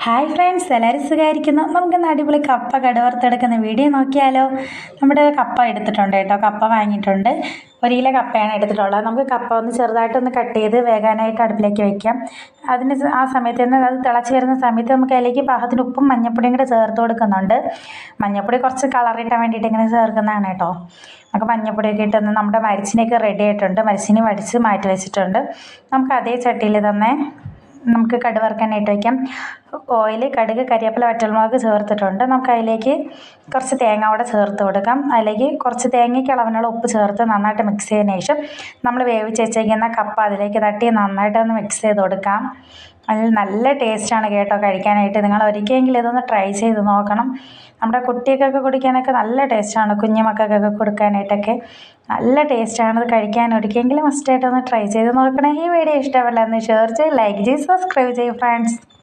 Hi friends, എല്ലാവരും സുഖമായിരിക്കുന്നു. നമുക്കിന്ന് അടിപൊളി കപ്പ കടുവറുത്തെടുക്കുന്ന വീഡിയോ നോക്കിയാലോ. നമ്മുടെ കപ്പ എടുത്തിട്ടുണ്ട് കേട്ടോ, കപ്പ വാങ്ങിയിട്ടുണ്ട്. 1 കിലോ കപ്പയാണ് എടുത്തിട്ടുള്ളത്. നമുക്ക് കപ്പ ഒന്ന് ചെറുതായിട്ടൊന്ന് കട്ട് ചെയ്ത് വേകാനായിട്ട് അടുപ്പിലേക്ക് വയ്ക്കാം. അതിന് ആ സമയത്ത് തന്നെ അത് തിളച്ച് വരുന്ന സമയത്ത് നമുക്ക് അതിലേക്ക് പാകത്തിന് ഉപ്പും മഞ്ഞൾപ്പൊടിയും കൂടെ ചേർത്ത് കൊടുക്കുന്നുണ്ട്. മഞ്ഞൾപ്പൊടി കുറച്ച് കളറിട്ടാൻ വേണ്ടിയിട്ട് ഇങ്ങനെ ചേർക്കുന്നതാണ് കേട്ടോ. നമുക്ക് മഞ്ഞൾപ്പൊടിയൊക്കെ ഇട്ടൊന്ന് നമ്മുടെ മരിച്ചിനൊക്കെ റെഡി ആയിട്ടുണ്ട്. മരിച്ചിനി വടിച്ച് മാറ്റി വെച്ചിട്ടുണ്ട്. നമുക്ക് അതേ ചട്ടിയിൽ തന്നെ നമുക്ക് കടുക് വറുക്കാനായിട്ട് വയ്ക്കാം. ഓയിൽ, കടുക്, കരിവേപ്പില, വറ്റൽമുളക് ചേർത്തിട്ടുണ്ട്. നമുക്ക് അതിലേക്ക് കുറച്ച് തേങ്ങ കൂടെ ചേർത്ത് കൊടുക്കാം. അതിലേക്ക് കുറച്ച് തേങ്ങയ്ക്ക് അളവിനുള്ള ഉപ്പ് ചേർത്ത് നന്നായിട്ട് മിക്സ് ചെയ്തതിന് ശേഷം നമ്മൾ വേവിച്ച് വെച്ചേക്കുന്ന കപ്പ അതിലേക്ക് തട്ടി നന്നായിട്ടൊന്ന് മിക്സ് ചെയ്ത് കൊടുക്കാം. അതിൽ നല്ല ടേസ്റ്റാണ് കേട്ടോ കഴിക്കാനായിട്ട്. നിങ്ങൾ ഒരിക്കലെങ്കിലും ഇതൊന്ന് ട്രൈ ചെയ്ത് നോക്കണം. നമ്മുടെ കുട്ടികൾക്കൊക്കെ കുടിക്കാനൊക്കെ നല്ല ടേസ്റ്റാണ്. കുഞ്ഞു മക്കൾക്കൊക്കെ കൊടുക്കാനായിട്ടൊക്കെ നല്ല ടേസ്റ്റാണ്. ഇത് കഴിക്കാൻ ഒരിക്കലെങ്കിലും മസ്റ്റായിട്ടൊന്ന് ട്രൈ ചെയ്ത് നോക്കണേ. ഈ വീഡിയോ ഇഷ്ടപ്പെട്ടില്ലെന്ന് ഷെയർ ചെയ്ത് ലൈക്ക് ചെയ്ത് സബ്സ്ക്രൈബ് ചെയ്യും ഫ്രണ്ട്സ്.